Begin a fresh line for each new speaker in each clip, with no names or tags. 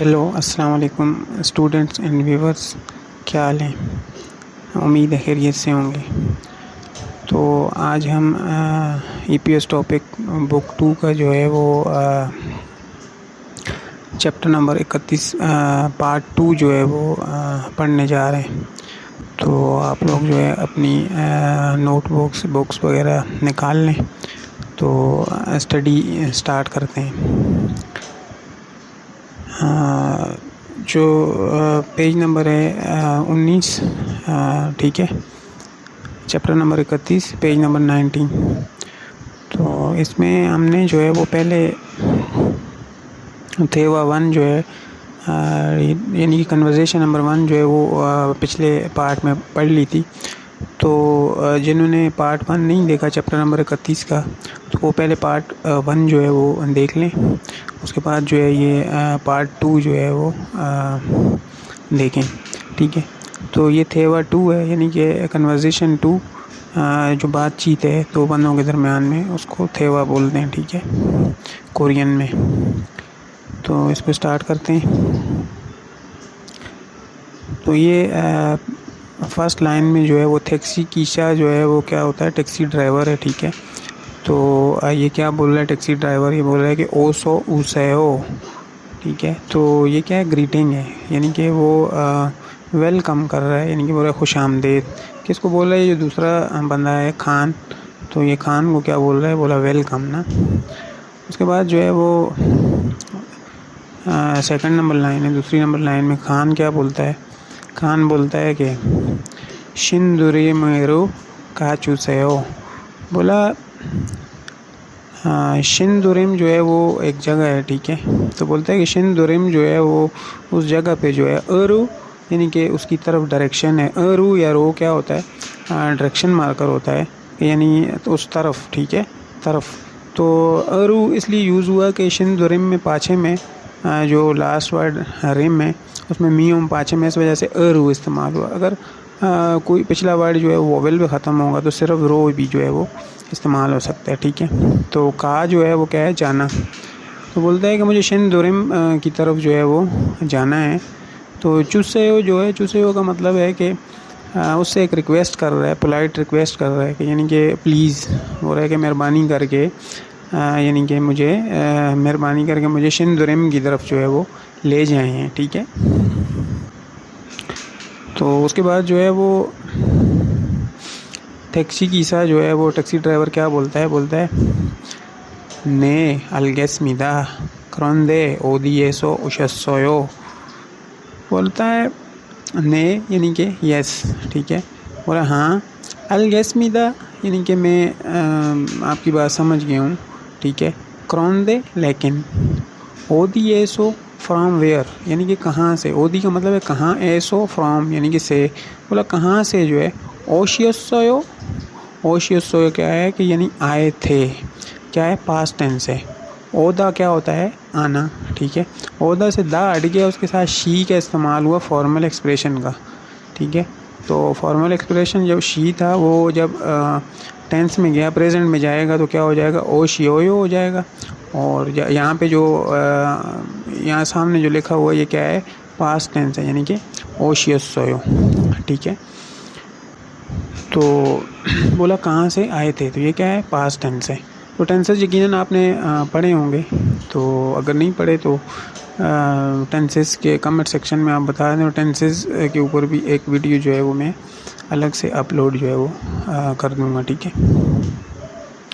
Hello अस्सलाम वालेकुम students and viewers, क्या हाल है। उम्मीद है खैरियत से होंगे। तो आज हम ईपीएस टॉपिक बुक 2 का जो है वो चैप्टर नंबर 31 पार्ट 2 जो है वो पढ़ने जा रहे हैं। तो आप लोग जो है अपनी नोटबुक्स बुक्स वगैरह निकाल लें, तो स्टडी स्टार्ट करते हैं। जो पेज नंबर है 19, ठीक है, चैप्टर नंबर 31 पेज नंबर 19। तो इसमें हमने जो है वो पहले थेवा 1 जो है यानी कि कन्वर्सेशन नंबर 1 जो है वो पिछले पार्ट में पढ़ ली थी। तो जिन्होंने पार्ट 1 नहीं देखा चैप्टर नंबर 31 का, तो वो पहले पार्ट 1 जो है वो देख लें। उसके बाद जो है ये पार्ट 2 जो है वो देखें, ठीक है। तो ये थेवा 2 है, यानी कि कन्वर्सेशन 2, जो बातचीत है दो बंदों के दरमियान में, उसको थेवा बोलते हैं, ठीक है, कोरियन में। तो इसको स्टार्ट करते हैं। तो ये फर्स्ट लाइन में जो है वो टैक्सी कीशा जो है वो क्या होता है, टैक्सी ड्राइवर है, ठीक है। तो ये क्या बोल रहा है टैक्सी ड्राइवर, ये बोल रहा है कि ओसो उसेओ, ठीक है। तो ये क्या है, ग्रीटिंग है, यानी कि वो वेलकम कर रहा है, यानी कि बोल रहा है खुश आमदेद। किसको बोल रहा है, ये दूसरा बंदा है खान, तो ये खान को क्या बोल रहा है, बोला वेलकम ना। उसके बाद जो है वो सेकंड नंबर लाइन है, दूसरी नंबर लाइन में खान क्या बोलता है, खान बोलता है कि शिंदुरी मेरो काचुसेओ, बोला शिंदुरिम जो है वो एक जगह है, ठीक है। तो बोलता है कि शिंदुरिम जो है वो उस जगह पे जो है अरु, यानी कि उसकी तरफ डायरेक्शन है। अरु या रो क्या होता है, डायरेक्शन मार्कर होता है, यानी तो उस तरफ, ठीक है, तरफ। तो अरु इसलिए यूज़ हुआ कि शिंदुरिम में पाछे में जो लास्ट वर्ड रिम है उसमें मीम पाछे में, इस वजह से अरु इस्तेमाल हुआ। अगर कोई पिछला वर्ड जो है वोवेल पे ख़त्म होगा तो सिर्फ रो भी जो है वो इस्तेमाल हो सकता है, ठीक है। तो का जो है वो क्या है, जाना। तो बोलता है कि मुझे शिंदुरिम की तरफ जो है वो जाना है। तो चुसेओ जो है, चुसेओ का मतलब है कि उससे एक रिक्वेस्ट कर रहा है, पोलाइट रिक्वेस्ट कर रहा है कि यानी कि प्लीज़ बोल रहा है कि मेहरबानी करके, यानी कि मुझे मेहरबानी करके मुझे शिंदुरिम की तरफ जो है वो ले जाए हैं, ठीक है। तो उसके बाद जो है वो टैक्सी कीसा जो है वो टैक्सी ड्राइवर क्या बोलता है, बोलता है ने अलगेस्मिदा क्रोंदे ओदिएसो उशसोयो, बोलता है ने यानी कि यस, ठीक है। बोला हाँ, अलगेस्मिदा यानी कि मैं आपकी बात समझ गया हूँ, ठीक है। क्रोंदे लेकिन, ओदिएसो फ्राम वेयर, यानी कि कहाँ से, ओदी का मतलब है कहाँ, एसो फ्राम यानी कि से, बोला कहाँ से जो है। ओशियसोयो, ओशियसोयो क्या है कि यानी आए थे, क्या है, पास्ट टेंस है। ओदा क्या होता है, आना, ठीक है। ओदा से दा हट गया, उसके साथ शी का इस्तेमाल हुआ फॉर्मल एक्सप्रेशन का, ठीक है। तो फॉर्मल एक्सप्रेशन जब शी था वो जब टेंस में गया, प्रेजेंट में जाएगा तो क्या हो जाएगा, ओशियोयो हो जाएगा। और यहाँ पे जो यहाँ सामने जो लिखा हुआ ये क्या है, पास्ट टेंस है, यानी कि ओशियसोयो, ठीक है। तो बोला कहाँ से आए थे, तो ये क्या है, पास्ट टेंस है। तो टेंसेस यकीनन आपने पढ़े होंगे, तो अगर नहीं पढ़े तो टेंसेस के कमेंट सेक्शन में आप बता दें, और टेंसेस के ऊपर भी एक वीडियो जो है वो मैं अलग से अपलोड जो है वो कर दूँगा, ठीक है।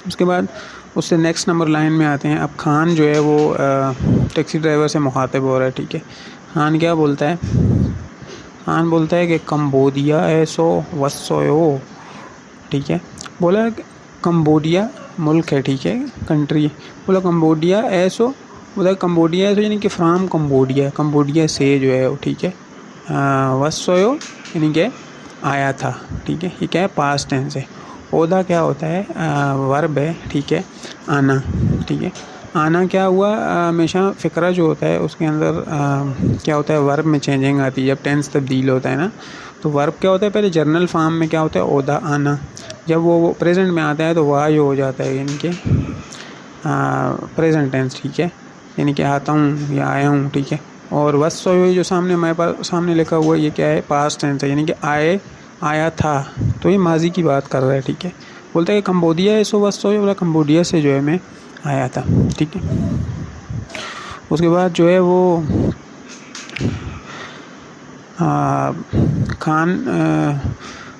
उसके बाद उससे नेक्स्ट नंबर लाइन में आते हैं। अब खान जो है वो टैक्सी ड्राइवर से मुखातिब हो रहा है, ठीक है। खान क्या बोलता है, खान बोलता है कि कंबोडिया ऐसो वसोयो, ठीक है। बोला कंबोडिया मुल्क है, ठीक है, कंट्री। बोला कंबोडिया ऐसो, बोला कंबोडिया ऐसो यानी कि फ्राम कंबोडिया, कंबोडिया से जो है वो, ठीक है। वसोयो यानी कि आया था, ठीक है। ये क्या है, पास्ट टेंस है। ओदा क्या होता है, वर्ब है, ठीक है, आना, ठीक है। आना क्या हुआ, हमेशा फ़िक्रा जो होता है उसके अंदर क्या होता है, वर्ब में चेंजिंग आती है जब टेंस तब्दील होता है ना। तो वर्ब क्या होता है, पहले जर्नल फॉर्म में क्या होता है, ओदा आना। जब वो प्रेजेंट में आता है तो वाह जो हो जाता है, यानी कि प्रेजेंट टेंस, ठीक है, यानी कि आता हूँ या आया हूँ, ठीक है। और वस्सोयो जो सामने हमारे पास सामने लिखा हुआ है ये क्या है, पास्ट टेंस है, यानी कि आया था, तो ये माजी की बात कर रहा है, ठीक है। बोलता है कि कंबोडिया है सो वस्सोयो, बोला कंबोडिया से जो है मैं आया था, ठीक है। उसके बाद जो है वो खान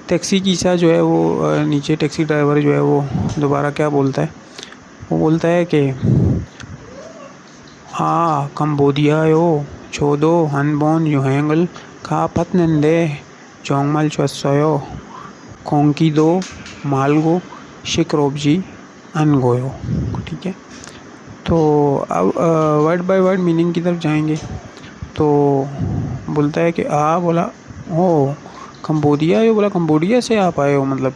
टैक्सी की सा जो है वो नीचे टैक्सी ड्राइवर जो है वो दोबारा क्या बोलता है, वो बोलता है कि कंबोडिया यो छोदो हनबोन युहेंगल खा पतनंदे जोंगमल चोसयो कोंकीदो मालगो शिक्रोबजी अनगोयो, ठीक है। तो अब वर्ड बाय वर्ड मीनिंग की तरफ जाएंगे। तो बोलता है कि बोला ओ कंबोडिया यो, बोला कंबोडिया से आप आए हो मतलब,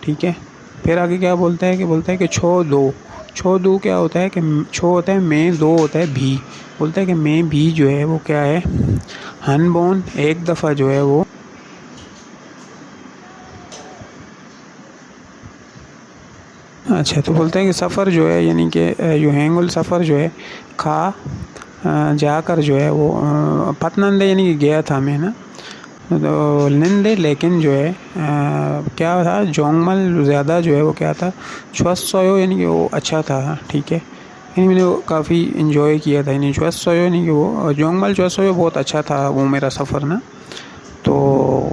ठीक है। फिर आगे क्या बोलता है कि बोलता है कि छो दो क्या होता है कि छो होता है मैं, दो होता है भी, बोलता है कि मैं भी जो है वो क्या है, हनबोन एक दफ़ा जो है वो अच्छा। तो बोलता है कि सफ़र जो है यानी कि युहेंगुल सफ़र जो है खा जाकर जो है वो पतनंदे यानी कि गया था मैं ना, तो निंदे लेकिन जो है क्या था, जोंगमल ज़्यादा जो है वो क्या था, छुसोयो यानी कि वो अच्छा था, ठीक है। यानी मैंने काफ़ी इन्जॉय किया था, यानी छुसोयो यानी कि वो जोंगमल छुसोयो बहुत अच्छा था वो मेरा सफ़र ना। तो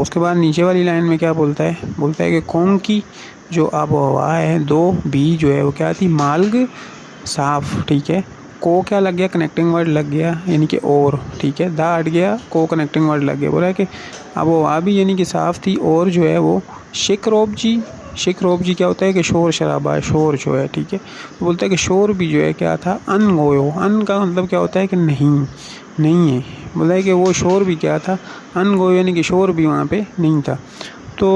उसके बाद नीचे वाली लाइन में क्या बोलता है कि खोंग की जो आबो हवा है, दो बी जो है वो क्या थी, मार्ग साफ, ठीक है। को क्या लग गया, कनेक्टिंग वर्ड लग गया यानी कि और, ठीक है। दा हट गया, को कनेक्टिंग वर्ड लग गया। बोला है कि अब वो आ भी यानी कि साफ़ थी, और जो है वो शिक्रोब जी क्या होता है कि शोर शराबा, शोर जो है, ठीक है। तो बोलता है कि शोर भी जो है क्या था, अनगोयो, अन का मतलब क्या होता है कि नहीं है। बोला है कि वो शोर भी क्या था, अनगोयो यानी कि शोर भी वहाँ पे नहीं था। तो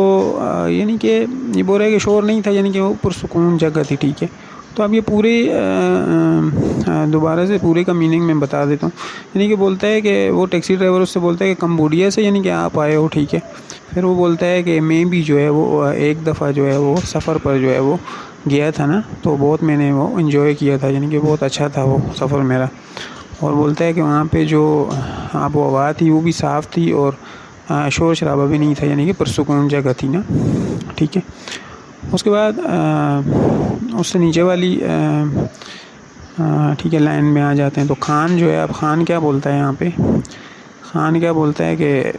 यानी कि ये बोल रहा है कि शोर नहीं था, यानी कि वो पुरसुकून जगह थी, ठीक है। तो अब ये पूरे दोबारा से पूरे का मीनिंग मैं बता देता हूँ। यानी कि बोलता है कि वो टैक्सी ड्राइवर उससे बोलता है कि कंबोडिया से यानी कि आप आए हो, ठीक है। फिर वो बोलता है कि मैं भी जो है वो एक दफ़ा जो है वो सफ़र पर जो है वो गया था ना, तो बहुत मैंने वो इन्जॉय किया था, यानी कि बहुत अच्छा था वो सफ़र मेरा। और बोलता है कि वहाँ पे जो आबो हवा थी वो भी साफ़ थी, और शोर शराबा भी नहीं था, यानी कि पुरसुकून जगह थी ना, ठीक है। उसके बाद उससे नीचे वाली ठीक है लाइन में आ जाते हैं। तो खान जो है, अब खान क्या बोलता है यहाँ पे, खान क्या बोलता है कि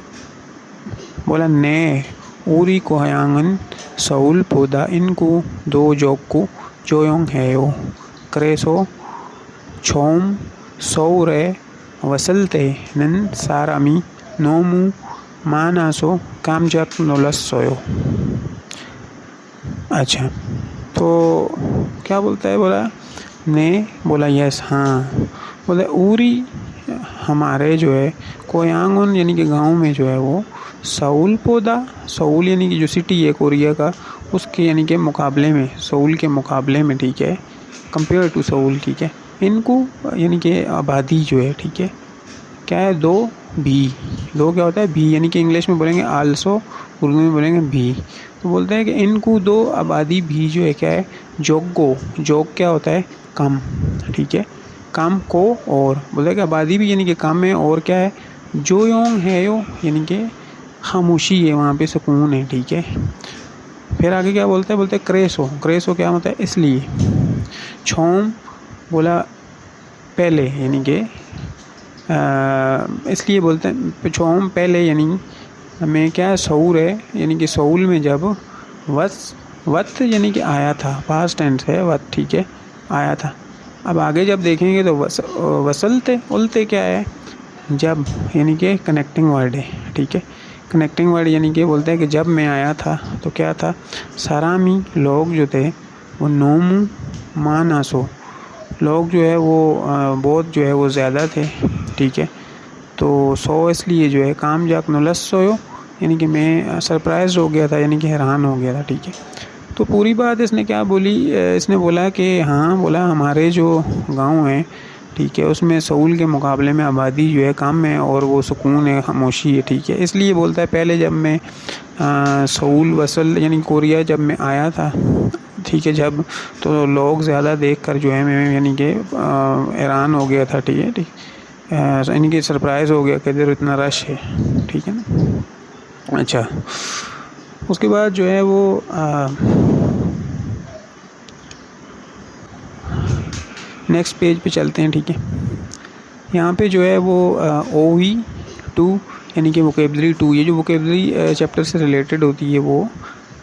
बोला ने ऊरी को हयांगन सऊल पोदा इनको दो जोकू जोयोंग है यो क्रेसो छोम सौ रे वसलते नन सारामी नोमू मानासो कामजक नोलसोयो। अच्छा, तो क्या बोलता है, बोला ने, बोला यस हाँ, बोला ऊरी हमारे जो है कोयांगन यानी कि गांव में जो है वो सऊल पोदा, सऊल यानी कि जो सिटी है कोरिया का, उसके यानी कि मुकाबले में, सऊल के मुकाबले में, ठीक है, कंपेयर टू सऊल, ठीक है। इनको यानी कि आबादी जो है, ठीक है, क्या है, दो क्या होता है, भी यानी कि इंग्लिश में बोलेंगे आल्सो, उर्दू में बोलेंगे भी। तो बोलते हैं कि इनको दो आबादी भी जो है क्या है, जोग क्या होता है, कम, ठीक है, कम को, और बोलते हैं कि आबादी भी यानी कि कम है, और क्या है, जो योंग है यो यानी कि खामोशी है, वहाँ पे सुकून है, ठीक है। फिर आगे क्या बोलते हैं क्रेसो क्या होता है, इसलिए। छोम बोला पहले यानी कि इसलिए बोलते हैं छोम पहले, यानी में क्या सऊर है यानी कि सऊल में जब वत यानी कि आया था, पास्ट टेंस है वत, ठीक है, आया था। अब आगे जब देखेंगे तो वसलते उलते क्या है, जब यानी कि कनेक्टिंग वर्ड है, ठीक है। कनेक्टिंग वर्ड यानी कि बोलते हैं कि जब मैं आया था तो क्या था, सरामी लोग जो थे वो नोमू मानासो, लोग जो है वो बहुत जो है वो ज़्यादा थे, ठीक है। तो सो इसलिए जो है काम जाक नलस सोयो यानी कि मैं सरप्राइज हो गया था, यानी कि हैरान हो गया था, ठीक है। तो पूरी बात इसने क्या बोली, इसने बोला कि हाँ, बोला हमारे जो गांव हैं, ठीक है, उसमें सऊल के मुकाबले में आबादी जो है कम है, और वो सुकून है, खामोशी है, ठीक है। इसलिए बोलता है पहले जब मैं सऊल वसल यानी कोरिया जब मैं आया था, ठीक है, जब तो लोग ज़्यादा देखकर जो है मैं यानी कि हैरान हो गया था, ठीक है, ठीक। यानी कि सरप्राइज़ हो गया कि इधर इतना रश है, ठीक है ना। अच्छा, उसके बाद जो है वो नेक्स्ट पेज पे चलते हैं, ठीक है। यहाँ पे जो है वो OE2 यानी कि वोकेबलरी 2, ये जो वोकेबलरी चैप्टर से रिलेटेड होती है वो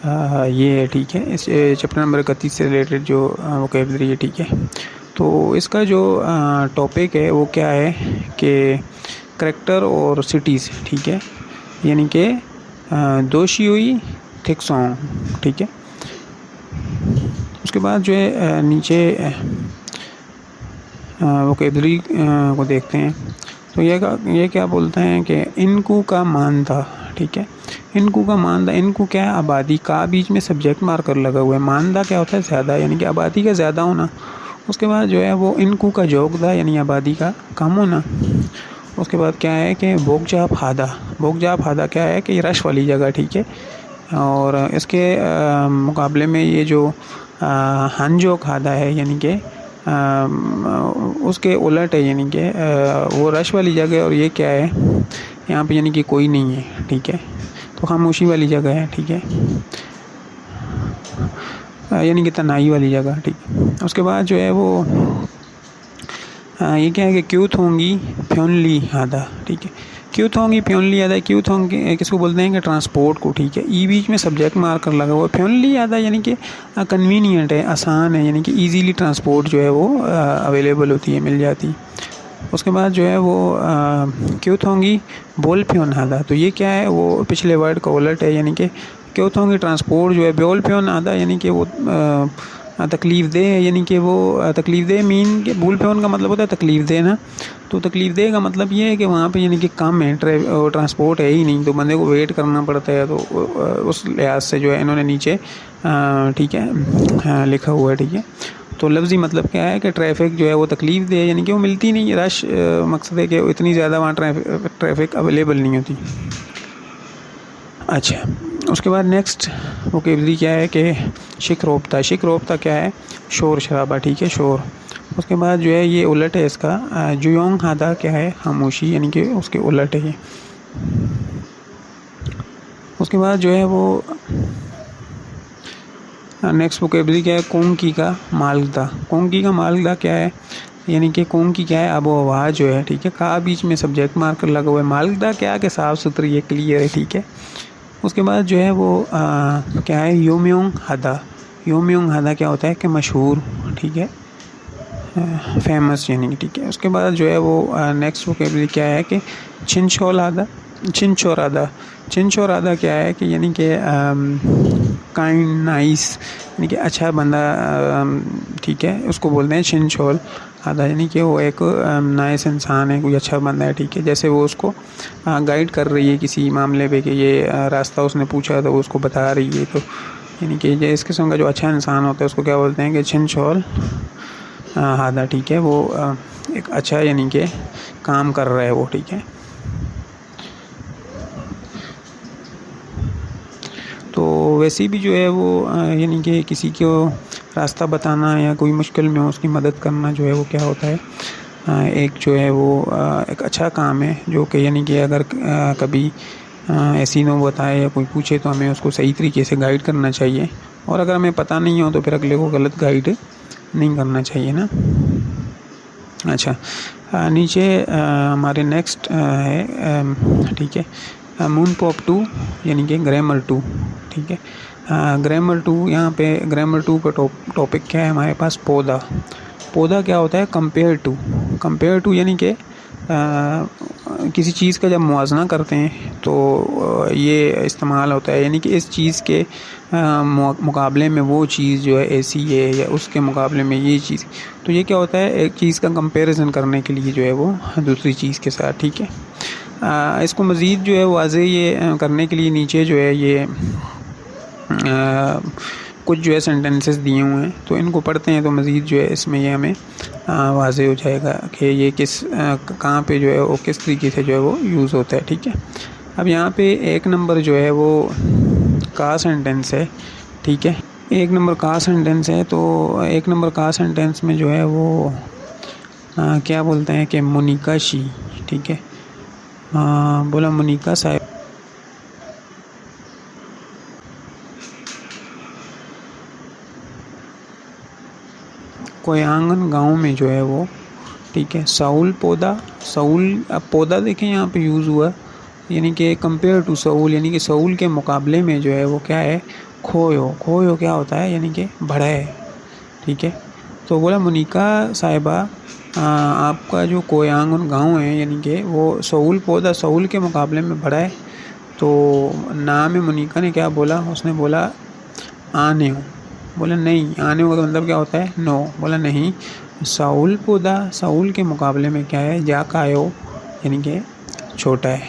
ये है, ठीक है। इस चैप्टर नंबर 31 से रिलेटेड जो वोकेबलरी है, ठीक है। तो इसका जो टॉपिक है वो क्या है कि करैक्टर और सिटीज़, ठीक है, यानी कि दोशियुई थिक सॉन्ग, ठीक है। उसके बाद जो है नीचे वोकेबलरी को देखते हैं। तो ये क्या बोलते हैं कि इनकू का मानदा, ठीक है। इनकू का मानदा, इनकू क्या है, आबादी का बीच में सब्जेक्ट मार्कर लगा हुआ है। मानदा क्या होता है, ज़्यादा, यानी कि आबादी का ज़्यादा होना। उसके बाद जो है वो इनकू का जोगदा यानी आबादी का कम होना। उसके बाद क्या है कि बोगजा फादा, बोगजा फादा क्या है कि रश वाली जगह, ठीक है। और इसके मुकाबले में ये जो हंजो खादा है यानी कि उसके उलट है, यानी कि वो रश वाली जगह, और ये क्या है यहाँ पे, यानी कि कोई नहीं है, ठीक है। तो खामोशी वाली जगह है, ठीक है, यानी कि तनाई वाली जगह, ठीक है। उसके बाद जो है वो ये क्या है कि क्यूथ होंगी फ्योनली आधा, ठीक है। क्यूथ होंगी फ्योनली आधा, क्यूथ होंगी किसको बोलते हैं कि ट्रांसपोर्ट को, ठीक है। ई बीच में सब्जेक्ट मार्कर लगा हुआ है। फ्योनली आधा यानी कि कन्वीनियंट है, आसान है, यानी कि इजीली ट्रांसपोर्ट जो है वो अवेलेबल होती है, मिल जाती। उसके बाद जो है वो क्यूथ होंगी बोल फ्योन आधा, तो ये क्या है, वो पिछले वर्ड का उलट है, यानी कि क्यूथ होंगी ट्रांसपोर्ट जो है, बोल फ्योन आधा यानी कि वो तकलीफ़ दे है, यानी कि वो तकलीफ़ दे मीन के भूल पे उनका मतलब होता है तकलीफ़ देना। तो तकलीफ़ दे का मतलब ये है कि वहाँ पे यानी कि कम है, ट्रांसपोर्ट है ही नहीं, तो बंदे को वेट करना पड़ता है। तो उस लिहाज से जो है इन्होंने नीचे ठीक है लिखा हुआ है, ठीक है। तो लफ्ज़ी मतलब क्या है कि ट्रैफिक जो है वो तकलीफ़ दे, यानी कि वो मिलती नहीं, रश मकसद है कि इतनी ज़्यादा वहाँ ट्रैफिक अवेलेबल नहीं होती। अच्छा, उसके बाद नेक्स्ट वोकेबलरी क्या है कि शिकरोप्ता, शिकरोप्ता क्या है, शोर शराबा, ठीक है, शोर। उसके बाद जो है ये उलट है इसका, जुयोंग हादा क्या है, खामोशी, यानी कि उसके उलट है ये। उसके बाद जो है वो नेक्स्ट वोकेबलरी क्या है, कोंकी का मालदा, कोंकी का मालदा क्या है, यानी कि कोंकी क्या है, आबो हवा जो है, ठीक है। का बीच में सब्जेक्ट मार्कर लगा हुआ है। मालदा क्या है कि साफ़ सुथरी है, क्लियर है, ठीक है। उसके बाद जो है वो क्या है, योम्योंग हादा, योम्योंग हादा क्या होता है कि मशहूर, ठीक है, फेमस, यानी कि ठीक है। उसके बाद जो है वो नेक्स्ट वोकेबलरी क्या है कि छिनछोल आदा, छिनछोर आदा, छिनछोर आदा क्या है कि यानी कि काइंड, नाइस, यानी कि अच्छा बंदा, ठीक है, उसको बोलते हैं छिनछोल आधा, यानी कि वो एक नाइस इंसान है, कोई अच्छा बंदा है, ठीक है। जैसे वो उसको गाइड कर रही है किसी मामले पे कि ये रास्ता उसने पूछा तो वो उसको बता रही है। तो यानी कि इस किस्म का जो अच्छा इंसान होता है उसको क्या बोलते हैं कि छिनछोल आधा, ठीक है। वो एक अच्छा यानी कि काम कर रहा है वो, ठीक है। तो वैसे भी जो है वो यानी कि किसी को रास्ता बताना या कोई मुश्किल में हो उसकी मदद करना जो है वो क्या होता है, एक जो है वो एक अच्छा काम है, जो कि यानी कि अगर कभी ऐसी नौबत आए या कोई पूछे तो हमें उसको सही तरीके से गाइड करना चाहिए, और अगर हमें पता नहीं हो तो फिर अगले को गलत गाइड नहीं करना चाहिए ना। अच्छा, नीचे हमारे नेक्स्ट है, ठीक है, मून पॉप 2 यानी कि ग्रामर 2, ठीक है। ग्रामर 2, यहाँ पे ग्रामर 2 का टॉपिक क्या है हमारे पास, पौधा। पौधा क्या होता है, कंपेयर टू, कंपेयर टू यानी कि किसी चीज़ का जब मुआवजा करते हैं तो ये इस्तेमाल होता है, यानी कि इस चीज़ के मुकाबले में वो चीज़ जो है ऐसी है या उसके मुकाबले में ये चीज़। तो ये क्या होता है, एक चीज़ का कंपैरिजन करने के लिए जो है वो दूसरी चीज़ के साथ, ठीक है। इसको मज़ीद जो है वाज़े ये करने के लिए नीचे जो है ये कुछ जो है सेंटेंसेस दिए हुए हैं, तो इनको पढ़ते हैं तो मज़ीद जो है इसमें ये हमें वाज़े हो जाएगा कि ये किस कहाँ पे जो है वो किस तरीके से जो है वो यूज़ होता है, ठीक है। अब यहाँ पे एक नंबर जो है वो का सेंटेंस है, ठीक है, एक नंबर का सेंटेंस है। तो एक नंबर का सेंटेंस में जो है वो क्या बोलते हैं कि मोनिका शी, ठीक है। बोला मोनिका साहब कोयांगन गांव में जो है वो, ठीक है। साउल पौधा, साउल, अब पौधा देखें यहाँ पे यूज़ हुआ, यानी कि कंपेयर टू साउल, यानी कि साउल के मुकाबले में जो है वो क्या है, खोयो। खोयो क्या होता है, यानी कि बड़ा है, ठीक है। तो बोला मोनिका साहिबा, आपका जो कोयांगन गांव है, यानी कि वो साउल पौधा साउल के मुकाबले में बड़ा है। तो नाम है मोनिका ने क्या बोला, उसने बोला आने हो। बोला नहीं, आने हो का मतलब क्या होता है, नो। बोला नहीं, साउल पौधा साउल के मुकाबले में क्या है, जाकायो, यानी कि छोटा है,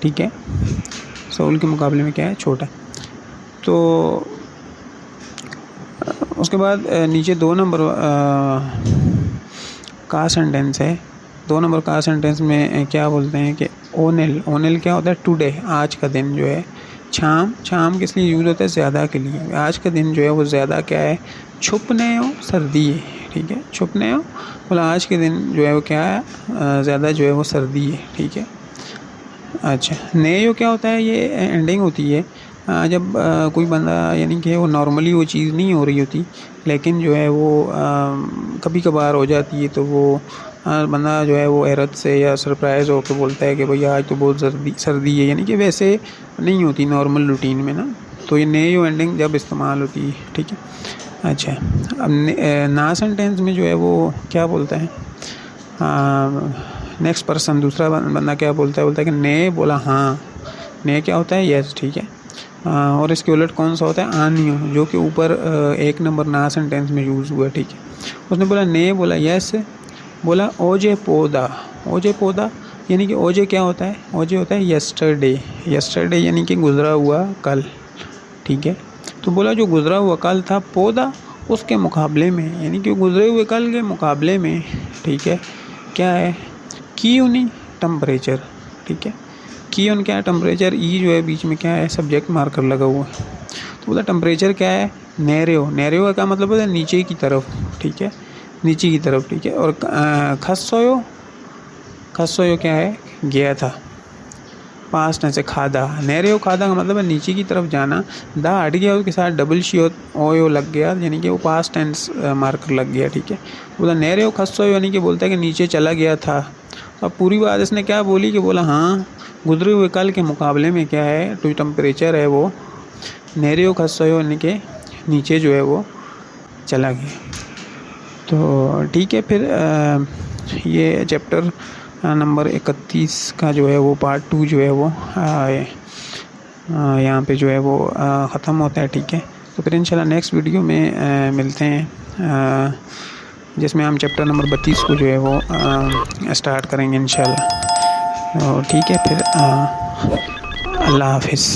ठीक है। साउल के मुकाबले में क्या है, छोटा है। तो उसके बाद नीचे 2 नंबर का सेंटेंस है। 2 नंबर का सेंटेंस में क्या बोलते हैं कि ओनेल, ओनेल क्या होता है, टुडे, आज का दिन जो है। शाम, शाम किस लिए यूज़ होता है, ज़्यादा के लिए। आज का दिन जो है वो ज़्यादा क्या है, छुपने हो, सर्दी है, ठीक है, छुपने हो। बोला आज के दिन जो है वो क्या है, ज़्यादा जो है वो सर्दी है, ठीक है। अच्छा, नेयो क्या होता है, ये एंडिंग होती है जब कोई बंदा, यानी कि वो नॉर्मली वो चीज़ नहीं हो रही होती, लेकिन जो है वो कभी कभार हो जाती है, तो वो बंदा जो है वो हैरत से या सरप्राइज़ होकर बोलता है कि भाई आज तो बहुत सर्दी है, यानी कि वैसे नहीं होती नॉर्मल रूटीन में ना। तो ये नेयो एंडिंग जब इस्तेमाल होती है, ठीक है। अच्छा, अब ना सेंटेंस में जो है वो क्या बोलता है, नेक्स्ट पर्सन, दूसरा बंदा क्या बोलता है, बोलता है कि ने बोला हाँ। ने क्या होता है, यस, ठीक है। और इसके उलट कौन सा होता है, आनियो, जो कि ऊपर 1 नंबर ना सेंटेंस में यूज़ हुआ है, ठीक है। उसने बोला ने, बोला यस। बोला ओजे पौधा, ओजे पौधा, यानी कि ओजे क्या होता है, ओजे होता है यस्टरडे, यस्टरडे यानी कि गुज़रा हुआ कल, ठीक है। तो बोला जो गुज़रा हुआ कल था, पौधा उसके मुकाबले में, यानी कि गुज़रे हुए कल के मुकाबले में, ठीक है, क्या है, कीउनी, टेम्परेचर, ठीक है। कीउन क्या है, टेम्परेचर, ई जो है बीच में क्या है, सब्जेक्ट मार्कर लगा हुआ है। तो बोला टेम्परेचर क्या है, नेरेओ, नेरेओ का मतलब होता है नीचे की तरफ, ठीक है, नीचे की तरफ, ठीक है। और खसोयो, खसोयो क्या है, गया था, पास्ट से खादा। नेरेओ खादा का मतलब है नीचे की तरफ जाना। दा हट गया, उसके साथ डबल शी ओयो लग गया, यानी कि वो पास्ट टेंस मार्कर लग गया, ठीक है। बोला नेरेओ खसोयो, यानी कि बोलता है कि नीचे चला गया था। अब पूरी बात इसने क्या बोली कि बोला हाँ, गुजरे हुए कल के मुकाबले में क्या है, जो टेम्परेचर है वो नेरेओ खसोयो, यानी कि नीचे जो है वो चला गया। तो ठीक है, फिर ये चैप्टर नंबर 31 का जो है वो पार्ट 2 जो है वो यहाँ पे जो है वो ख़त्म होता है, ठीक है। तो फिर इंशाल्लाह नेक्स्ट वीडियो में मिलते हैं, जिसमें हम चैप्टर नंबर 32 को जो है वो स्टार्ट करेंगे इंशाल्लाह। तो ठीक है, फिर अल्लाह हाफिज़।